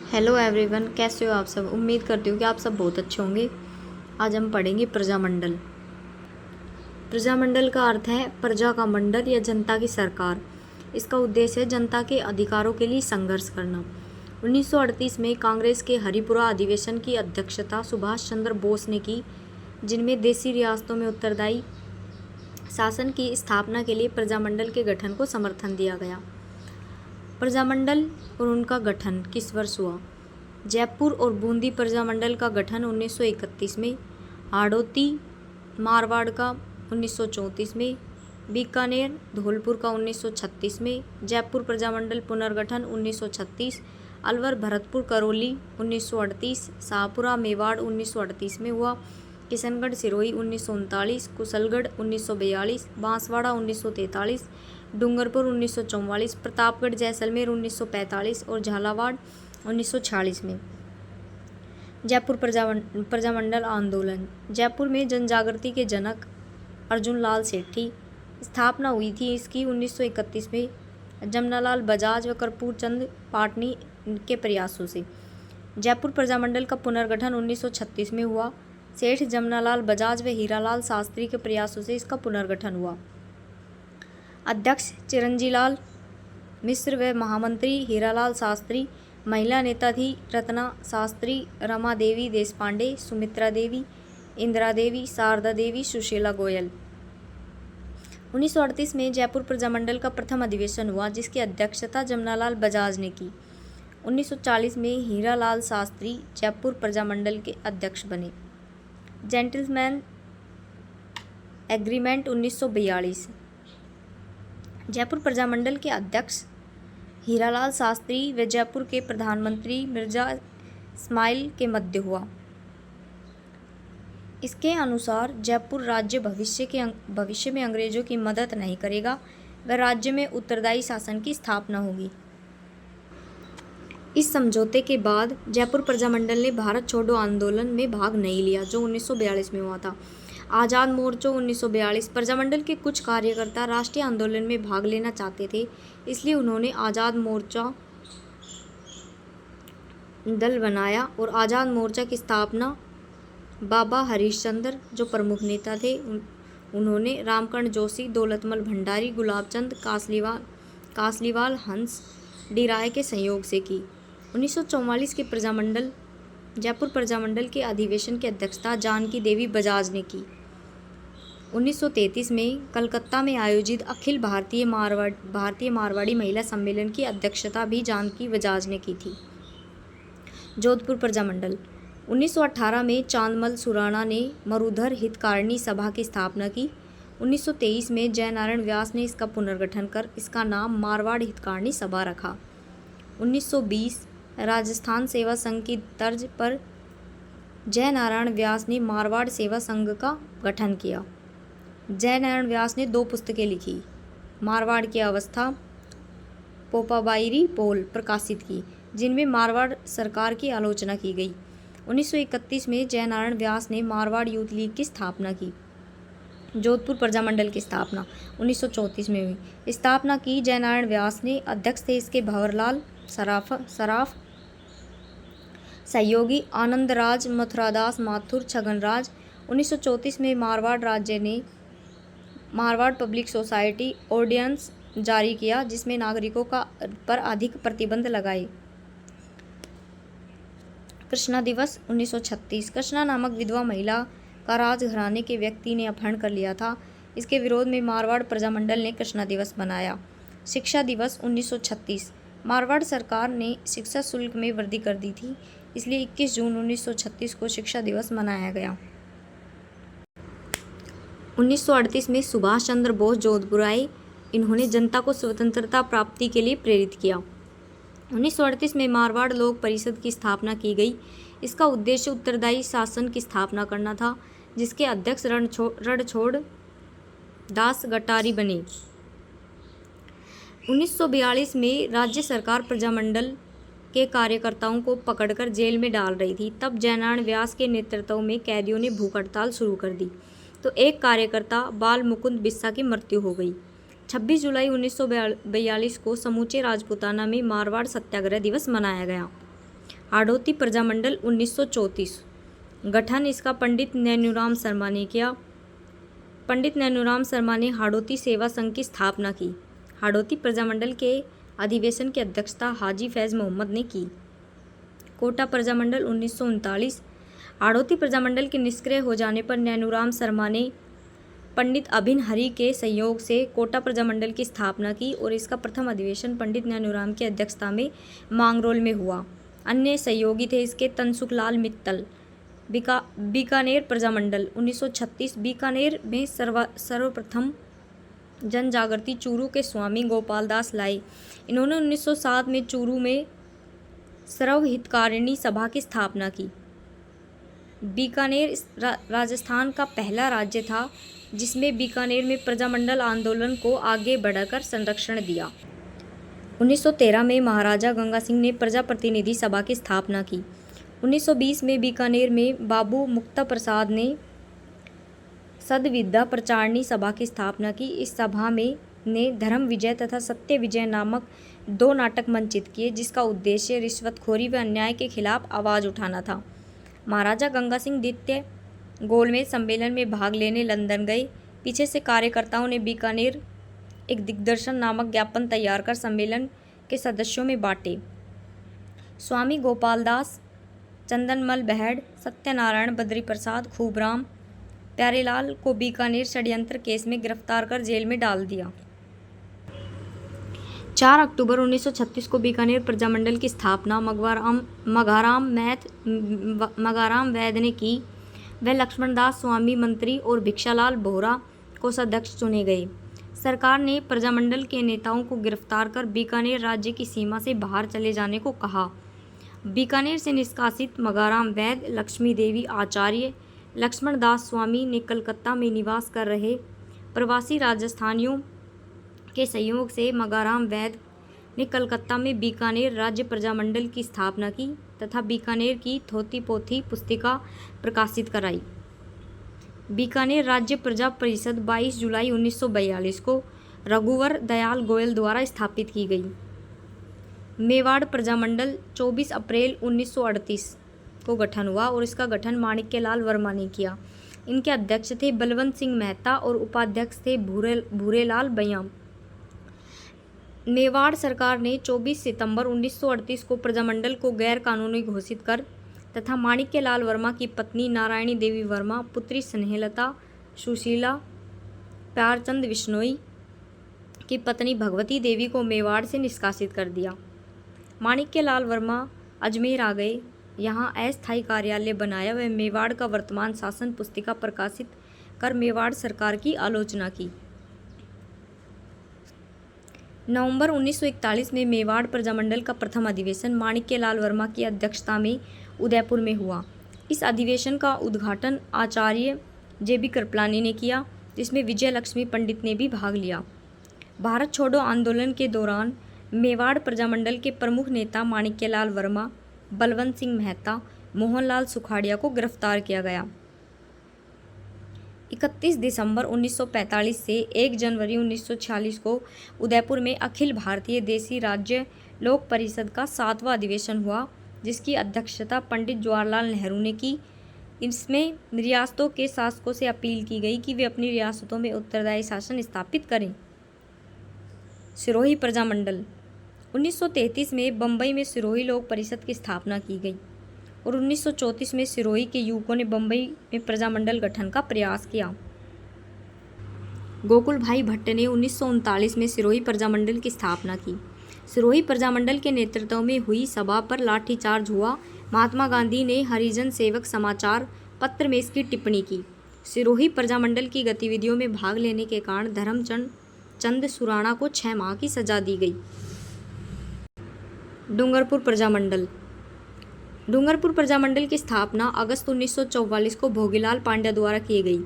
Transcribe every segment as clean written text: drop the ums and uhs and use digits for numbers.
Hello everyone, कैसे हो आप सब। उम्मीद करती हूँ कि आप सब बहुत अच्छे होंगे। आज हम पढ़ेंगे प्रजामंडल। प्रजामंडल का अर्थ है प्रजा का मंडल या जनता की सरकार। इसका उद्देश्य है जनता के अधिकारों के लिए संघर्ष करना। 1938 में कांग्रेस के हरिपुरा अधिवेशन की अध्यक्षता सुभाष चंद्र बोस ने की, जिनमें देशी रियासतों में उत्तरदायी शासन की स्थापना के लिए प्रजामंडल के गठन को समर्थन दिया गया। प्रजामंडल और उनका गठन किस वर्ष हुआ? जयपुर और बूंदी प्रजामंडल का गठन 1931 में, हाड़ौती मारवाड़ का 1934 में, बीकानेर धौलपुर का 1936 में, जयपुर प्रजामंडल पुनर्गठन 1936, अलवर भरतपुर करौली 1938, शाहपुरा मेवाड़ 1938 में हुआ, किशनगढ़ सिरोही 1939, कुशलगढ़ 1942, बांसवाड़ा 1943, डूंगरपुर 1944, प्रतापगढ़ जैसलमेर 1945 और झालावाड़ 1946 में। जयपुर प्रजामंडल आंदोलन। जयपुर में जनजागृति के जनक अर्जुन लाल सेठी स्थापना हुई थी। इसकी 1931 में जमनालाल बजाज व कर्पूर चंद पाटनी के प्रयासों से। जयपुर प्रजामंडल का पुनर्गठन 1936 में हुआ। सेठ जमनालाल बजाज व हीरालाल शास्त्री के प्रयासों से इसका पुनर्गठन हुआ। अध्यक्ष चिरंजीलाल मिश्र व महामंत्री हीरालाल शास्त्री। महिला नेता थी रत्ना शास्त्री, रमा देवी देशपांडे, सुमित्रा देवी, इंदिरा देवी, शारदा देवी, सुशीला गोयल। 1938 में जयपुर प्रजामंडल का प्रथम अधिवेशन हुआ, जिसकी अध्यक्षता जमनालाल बजाज ने की। 1940 में हीरालाल शास्त्री जयपुर प्रजामंडल के अध्यक्ष बने। Gentleman agreement 1942। जयपुर प्रजामंडल के अध्यक्ष हीरालाल शास्त्री व जयपुर के प्रधानमंत्री मिर्जा इस्माइल के मध्य हुआ। इसके अनुसार जयपुर राज्य भविष्य में अंग्रेजों की मदद नहीं करेगा व राज्य में उत्तरदायी शासन की स्थापना होगी। इस समझौते के बाद जयपुर प्रजामंडल ने भारत छोड़ो आंदोलन में भाग नहीं लिया, जो 1942 में हुआ था। आज़ाद मोर्चा 1942। प्रजामंडल के कुछ कार्यकर्ता राष्ट्रीय आंदोलन में भाग लेना चाहते थे, इसलिए उन्होंने आज़ाद मोर्चा दल बनाया और आज़ाद मोर्चा की स्थापना बाबा हरीशचंद्र, जो प्रमुख नेता थे, उन्होंने रामकर्ण जोशी, दौलतमल भंडारी, गुलाबचंद कासलीवाल, हंस डी राय के सहयोग से की। 1944 के जयपुर प्रजामंडल के अधिवेशन की अध्यक्षता जानकी देवी बजाज ने की। 1933 में कलकत्ता में आयोजित अखिल भारतीय मारवाड़ी महिला सम्मेलन की अध्यक्षता भी जानकी बजाज ने की थी। जोधपुर प्रजामंडल। 1918 में चांदमल सुराणा ने मरुधर हितकारिणी सभा की स्थापना की। 1923 में जयनारायण व्यास ने इसका पुनर्गठन कर इसका नाम मारवाड़ हितकारिणी सभा रखा। 1920 राजस्थान सेवा संघ की तर्ज पर जयनारायण व्यास ने मारवाड़ सेवा संघ का गठन किया। जयनारायण व्यास ने 2 पुस्तकें लिखी, मारवाड़ की अवस्था, पोपाबाईरी पोल प्रकाशित की, जिनमें मारवाड़ सरकार की आलोचना की गई। 1931 में जयनारायण व्यास ने मारवाड़ यूथ लीग की स्थापना की। जोधपुर प्रजामंडल की स्थापना 1934 में हुई। स्थापना की जयनारायण व्यास ने। अध्यक्ष थे इसके भंवरलाल सराफ, सहयोगी आनंदराज, मथुरादास माथुर, छगनराज। 1934 में मारवाड़ राज्य ने मारवाड़ पब्लिक सोसाइटी ऑर्डिनेंस जारी किया, जिसमें नागरिकों पर अधिक प्रतिबंध लगाए। कृष्णा दिवस 1936। कृष्णा नामक विधवा महिला का राजघराने के व्यक्ति ने अपहरण कर लिया था। इसके विरोध में मारवाड़ प्रजामंडल ने कृष्णा दिवस मनाया। शिक्षा दिवस 1936। मारवाड़ सरकार ने शिक्षा शुल्क में वृद्धि कर दी थी, इसलिए 21 जून 1936 को शिक्षा दिवस मनाया गया। 1938 में सुभाष चंद्र बोस जोधपुर आए। इन्होंने जनता को स्वतंत्रता प्राप्ति के लिए प्रेरित किया। 1938 में मारवाड़ लोक परिषद की स्थापना की गई। इसका उद्देश्य उत्तरदायी शासन की स्थापना करना था, जिसके अध्यक्ष रणछोड़ दास गटारी बने। 1942 में राज्य सरकार प्रजामंडल के कार्यकर्ताओं को पकड़कर जेल में डाल रही थी। तब जयनारायण व्यास के नेतृत्व में कैदियों ने भूख हड़ताल शुरू कर दी, तो एक कार्यकर्ता बाल मुकुंद बिस्सा की मृत्यु हो गई। 26 जुलाई 1942 को समूचे राजपूताना में मारवाड़ सत्याग्रह दिवस मनाया गया। हाड़ौती प्रजामंडल 1934 गठन इसका पंडित नैनूराम शर्मा ने किया। पंडित नैनूराम शर्मा ने हाड़ौती सेवा संघ की स्थापना की। हाड़ौती प्रजामंडल के अधिवेशन की अध्यक्षता हाजी फैज़ मोहम्मद ने की। कोटा प्रजामंडल 1939 हाड़ौती प्रजामंडल के निष्क्रिय हो जाने पर नैनूराम शर्मा ने पंडित अभिन हरि के सहयोग से कोटा प्रजामंडल की स्थापना की और इसका प्रथम अधिवेशन पंडित नैनूराम की अध्यक्षता में मांगरोल में हुआ। अन्य सहयोगी थे इसके तनसुखलाल मित्तल। बीकानेर प्रजामंडल 1936 बीकानेर में सर्वप्रथम जन जागृति चूरू के स्वामी गोपाल दास लाए। इन्होंने 1907 में चूरू में सर्वहितकारिणी सभा की स्थापना की। बीकानेर राजस्थान का पहला राज्य था जिसमें बीकानेर में प्रजामंडल आंदोलन को आगे बढ़ाकर संरक्षण दिया। 1913 में महाराजा गंगा सिंह ने प्रजा प्रतिनिधि सभा की स्थापना की। 1920 में बीकानेर में बाबू मुक्ता प्रसाद ने सद्विद्या प्रचारणी सभा की स्थापना की। इस सभा में ने धर्म विजय तथा सत्य विजय नामक 2 नाटक मंचित किए जिसका उद्देश्य रिश्वतखोरी व अन्याय के खिलाफ आवाज़ उठाना था। महाराजा गंगा सिंह द्वितीय गोलमेज सम्मेलन में भाग लेने लंदन गए। पीछे से कार्यकर्ताओं ने बीकानेर एक दिग्दर्शन नामक ज्ञापन तैयार कर सम्मेलन के सदस्यों में बांटे। स्वामी गोपाल दास, चंदनमल बहड़, सत्यनारायण बद्री प्रसाद, खूबराम प्यारेलाल को बीकानेर षड्यंत्र केस में गिरफ्तार कर जेल में डाल दिया। 4 अक्टूबर 1936 को बीकानेर प्रजामंडल की स्थापना मघाराम वैद ने की। वह लक्ष्मणदास स्वामी मंत्री और भिक्षालाल बोहरा को सदस्य चुने गए। सरकार ने प्रजामंडल के नेताओं को गिरफ्तार कर बीकानेर राज्य की सीमा से बाहर चले जाने को कहा। बीकानेर से निष्कासित मघाराम वैद, लक्ष्मी देवी आचार्य, लक्ष्मणदास स्वामी ने कलकत्ता में निवास कर रहे प्रवासी राजस्थानियों के सहयोग से मघाराम वैद ने कलकत्ता में बीकानेर राज्य प्रजामंडल की स्थापना की तथा बीकानेर की थोथी पोथी पुस्तिका प्रकाशित कराई। बीकानेर राज्य प्रजा परिषद 22 जुलाई 1942 को रघुवर दयाल गोयल द्वारा स्थापित की गई। मेवाड़ प्रजामंडल 24 अप्रैल 1938 को गठन हुआ और इसका गठन माणिक्यलाल वर्मा ने किया। इनके अध्यक्ष थे बलवंत सिंह मेहता और उपाध्यक्ष थे भूरेलाल बयाम। मेवाड़ सरकार ने 24 सितंबर 1938 को प्रजामंडल को गैर कानूनी घोषित कर तथा माणिक्यलाल वर्मा की पत्नी नारायणी देवी वर्मा, पुत्री स्नेहलता, सुशीला, प्यारचंद बिश्नोई की पत्नी भगवती देवी को मेवाड़ से निष्कासित कर दिया। माणिक्यलाल वर्मा अजमेर आ गए, यहाँ अस्थायी कार्यालय बनाया। वह मेवाड़ का वर्तमान शासन पुस्तिका प्रकाशित कर मेवाड़ सरकार की आलोचना की। नवंबर 1941 में मेवाड़ प्रजामंडल का प्रथम अधिवेशन माणिक्यलाल वर्मा की अध्यक्षता में उदयपुर में हुआ। इस अधिवेशन का उद्घाटन आचार्य जे.बी. कृपलानी ने किया, जिसमें विजय लक्ष्मी पंडित ने भी भाग लिया। भारत छोड़ो आंदोलन के दौरान मेवाड़ प्रजामंडल के प्रमुख नेता माणिक्यलाल वर्मा, बलवंत सिंह मेहता, मोहनलाल सुखाड़िया को गिरफ्तार किया गया। 31 दिसंबर 1945 से 1 जनवरी 1946 को उदयपुर में अखिल भारतीय देसी राज्य लोक परिषद का 7वां अधिवेशन हुआ, जिसकी अध्यक्षता पंडित जवाहरलाल नेहरू ने की। इसमें रियासतों के शासकों से अपील की गई कि वे अपनी रियासतों में उत्तरदायी शासन स्थापित करें। सिरोही प्रजामंडल 1933 में बम्बई में सिरोही लोक परिषद की स्थापना की गई और 1934 में सिरोही के युवकों ने बम्बई में प्रजामंडल गठन का प्रयास किया। गोकुल भाई भट्ट ने 1939 में सिरोही प्रजामंडल की स्थापना की। सिरोही प्रजामंडल के नेतृत्व में हुई सभा पर लाठीचार्ज हुआ। महात्मा गांधी ने हरिजन सेवक समाचार पत्र में इसकी टिप्पणी की। सिरोही प्रजामंडल की गतिविधियों में भाग लेने के कारण धर्मचंद सुराणा को 6 माह की सजा दी गई। डूंगरपुर प्रजामंडल की स्थापना अगस्त 1944 को भोगीलाल पांड्या द्वारा की गई।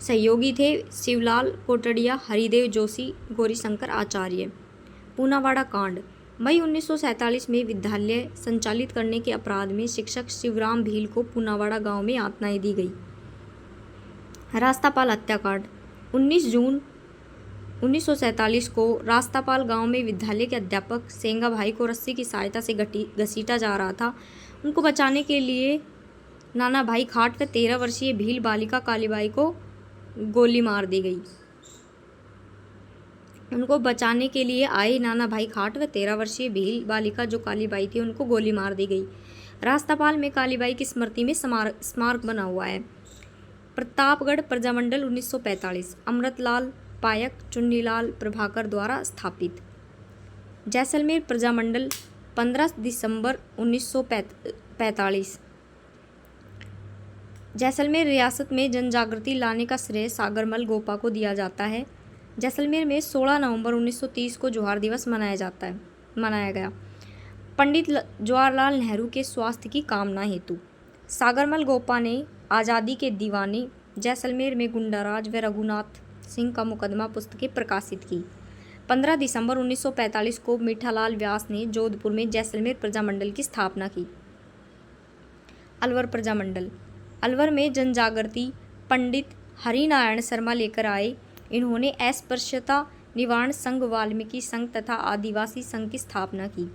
सहयोगी थे शिवलाल कोटड़िया, हरिदेव जोशी, गौरीशंकर आचार्य। पूनावाड़ा कांड मई 1947 में विद्यालय संचालित करने के अपराध में शिक्षक शिवराम भील को पूनावाड़ा गांव में यातनाएं दी गई। रास्तापाल हत्याकांड 19 जून 1947 को रास्तापाल गांव में विद्यालय के अध्यापक सेंगा भाई को रस्सी की सहायता से घसीटा जा रहा था उनको बचाने के लिए नाना भाई खाट व 13 वर्षीय भील बालिका कालीबाई को गोली मार दी गई। उनको बचाने के लिए आए नाना भाई खाट व 13 वर्षीय भील बालिका जो कालीबाई थी उनको गोली मार दी गई। रास्तापाल में कालीबाई की स्मृति में स्मारक बना हुआ है। प्रतापगढ़ प्रजामंडल 1945 अमृतलाल पायक चुन्नीलाल प्रभाकर द्वारा स्थापित। जैसलमेर प्रजामंडल 15 दिसंबर 1945। जैसलमेर रियासत में जनजागृति लाने का श्रेय सागरमल गोपा को दिया जाता है। जैसलमेर में 16 नवंबर 1930 को जोहार दिवस मनाया गया। पंडित जवाहरलाल नेहरू के स्वास्थ्य की कामना हेतु सागरमल गोपा ने आज़ादी के दीवाने, जैसलमेर में गुंडाराज व रघुनाथ सिंह का मुकदमा पुस्तकें प्रकाशित की। 15 दिसंबर 1945 को मीठालाल व्यास ने जोधपुर में जैसलमेर प्रजामंडल की स्थापना की। अलवर प्रजामंडल। अलवर में जनजागृति पंडित हरिनारायण शर्मा लेकर आए। इन्होंने अस्पृश्यता निवारण संघ, वाल्मीकि संघ तथा आदिवासी संघ की स्थापना की।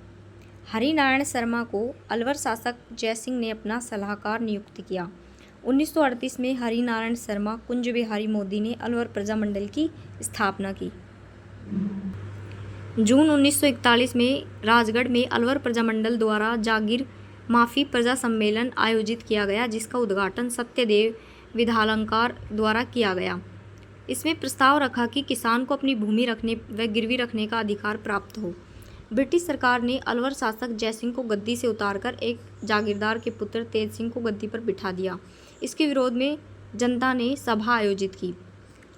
हरिनारायण शर्मा को अलवर शासक जयसिंह ने अपना सलाहकार नियुक्त किया। 1938 में हरिनारायण शर्मा कुंज बिहारी मोदी ने अलवर प्रजामंडल की स्थापना की। जून 1941 में राजगढ़ में अलवर प्रजामंडल द्वारा जागीर माफी प्रजा सम्मेलन आयोजित किया गया, जिसका उद्घाटन सत्यदेव विधालंकार द्वारा किया गया। इसमें प्रस्ताव रखा कि किसान को अपनी भूमि रखने व गिरवी रखने का अधिकार प्राप्त हो। ब्रिटिश सरकार ने अलवर शासक जयसिंह को गद्दी से उतारकर एक जागीरदार के पुत्र तेज सिंह को गद्दी पर बिठा दिया। इसके विरोध में जनता ने सभा आयोजित की।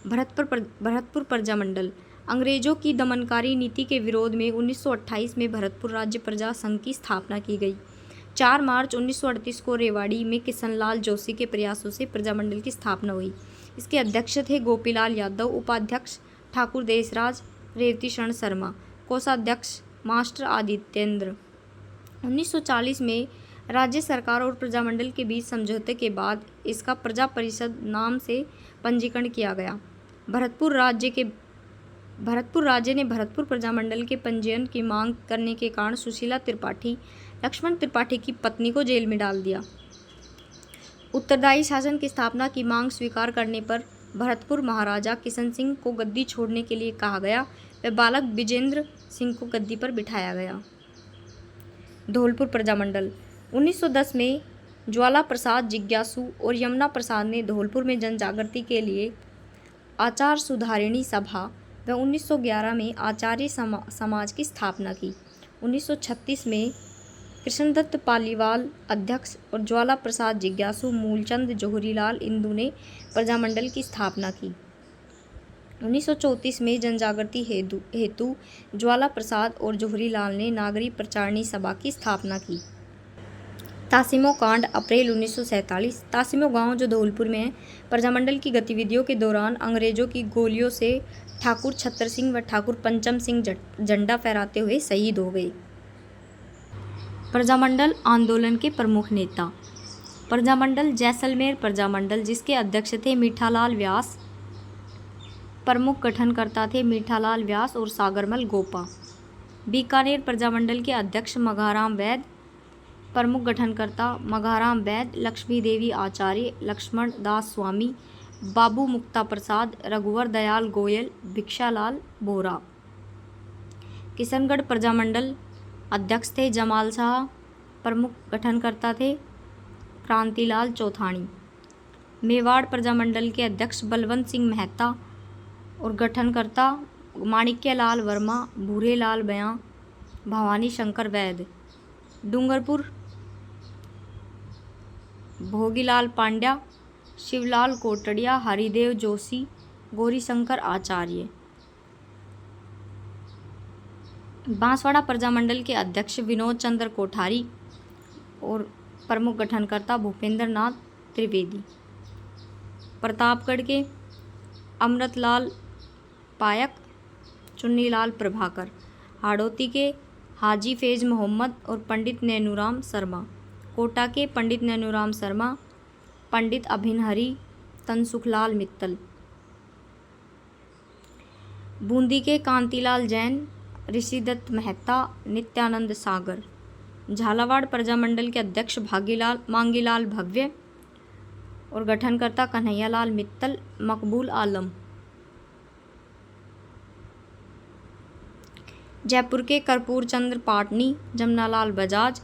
भरतपुर प्रजामंडल। अंग्रेजों की दमनकारी नीति के विरोध में 1928 में भरतपुर राज्य प्रजा संघ की स्थापना की गई। 4 मार्च 1938 को रेवाड़ी में किशनलाल जोशी के प्रयासों से प्रजामंडल की स्थापना हुई। इसके अध्यक्ष थे गोपीलाल यादव, उपाध्यक्ष ठाकुर देशराज, रेवती शरण शर्मा, कोषाध्यक्ष मास्टर आदित्येंद्र। 1940 में राज्य सरकार और प्रजामंडल के बीच समझौते के बाद इसका प्रजा परिषद नाम से पंजीकरण किया गया। भरतपुर राज्य ने भरतपुर प्रजामंडल के पंजीयन की मांग करने के कारण सुशीला त्रिपाठी, लक्ष्मण त्रिपाठी की पत्नी को जेल में डाल दिया। उत्तरदायी शासन की स्थापना की मांग स्वीकार करने पर भरतपुर महाराजा किशन सिंह को गद्दी छोड़ने के लिए कहा गया व बालक विजेंद्र सिंह को गद्दी पर बिठाया गया। धौलपुर प्रजामंडल। 1910 में ज्वाला प्रसाद जिज्ञासु और यमुना प्रसाद ने धौलपुर में जनजागृति के लिए आचार सुधारिणी सभा व 1911 में आचार्य समाज की स्थापना की। 1936 में कृष्णदत्त पालीवाल अध्यक्ष और ज्वाला प्रसाद जिज्ञासु, मूलचंद जौहरीलाल इंदू ने प्रजामंडल की स्थापना की। 1934 में जनजागृति हेतु ज्वाला प्रसाद और जौहरीलाल ने नागरी प्रचारणी सभा की स्थापना की। तासिमो कांड अप्रैल 1947। तासिमो गांव जो धौलपुर में है, प्रजामंडल की गतिविधियों के दौरान अंग्रेजों की गोलियों से ठाकुर छत्र सिंह व ठाकुर पंचम सिंह झंडा फहराते हुए शहीद हो गए। प्रजामंडल आंदोलन के प्रमुख नेता। प्रजामंडल जैसलमेर प्रजामंडल, जिसके अध्यक्ष थे मीठालाल व्यास, प्रमुख गठनकर्ता थे मीठालाल व्यास और सागरमल गोपा। बीकानेर प्रजामंडल के अध्यक्ष मघाराम वैद, प्रमुख गठनकर्ता मघाराम वैद, लक्ष्मी देवी आचार्य, लक्ष्मण दास स्वामी, बाबू मुक्ता प्रसाद, रघुवर दयाल गोयल, भिक्षालाल बोरा। किशनगढ़ प्रजामंडल अध्यक्ष थे जमाल शाह, प्रमुख गठनकर्ता थे क्रांतिलाल चौथाणी। मेवाड़ प्रजामंडल के अध्यक्ष बलवंत सिंह मेहता और गठनकर्ता माणिक्यलाल वर्मा, भूरेलाल बयां, भवानी शंकर वैद। डूंगरपुर भोगीलाल पांड्या, शिवलाल कोटड़िया, हरिदेव जोशी, गौरीशंकर आचार्य। बांसवाड़ा प्रजामंडल के अध्यक्ष विनोद चंद्र कोठारी और प्रमुख गठनकर्ता भूपेंद्र नाथ त्रिवेदी। प्रतापगढ़ के अमृतलाल पायक, चुन्नीलाल प्रभाकर। हाड़ौती के हाजी फैज मोहम्मद और पंडित नैनूराम शर्मा। कोटा के पंडित नैनूराम शर्मा, पंडित अभिनहरी, तनसुखलाल मित्तल। बूंदी के कांतिलाल जैन, ऋषिदत्त मेहता, नित्यानंद सागर। झालावाड़ प्रजामंडल के अध्यक्ष मांगीलाल भव्य और गठनकर्ता कन्हैयालाल मित्तल, मकबूल आलम। जयपुर के कर्पूर चंद्र पाटनी, जमनालाल बजाज।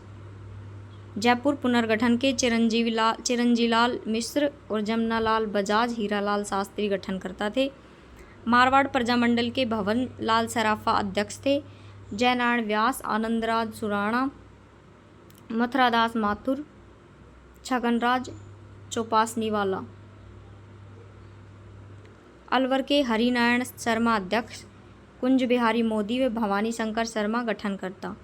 जयपुर पुनर्गठन के चिरंजीलाल मिश्र और जमनालाल बजाज हीरालाल शास्त्री गठनकर्ता थे। मारवाड़ प्रजामंडल के भवन लाल सराफा अध्यक्ष थे। जयनारायण व्यास, आनंदराज सुराणा, मथुरादास माथुर, छगनराज चौपासनीवाला। अलवर के हरिनारायण शर्मा अध्यक्ष, कुंज बिहारी मोदी व भवानी शंकर शर्मा गठनकर्ता।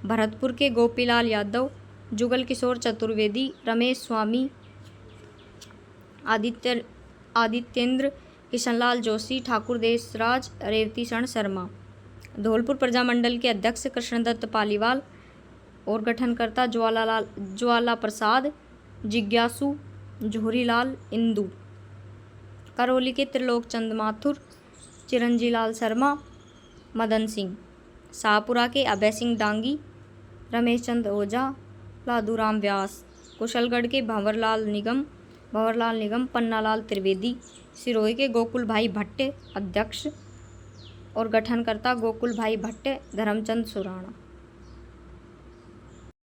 भरतपुर के गोपीलाल यादव, जुगल किशोर चतुर्वेदी, रमेश स्वामी, आदित्येंद्र, किशनलाल जोशी, ठाकुर देशराज, रेवती शरण शर्मा। धौलपुर प्रजामंडल के अध्यक्ष कृष्णदत्त पालीवाल और गठनकर्ता ज्वाला प्रसाद, जिज्ञासु, जोहरीलाल इंदु। करौली के त्रिलोकचंद माथुर, चिरंजीलाल शर्मा, मदन सिंह। शाहपुरा के अभय सिंह डांगी, रमेश चंद्र ओझा, लादूराम व्यास। कुशलगढ़ के भंवरलाल निगम, पन्नालाल त्रिवेदी। सिरोही के गोकुल भाई भट्ट अध्यक्ष और गठनकर्ता गोकुल भाई भट्ट, धर्मचंद सुराणा।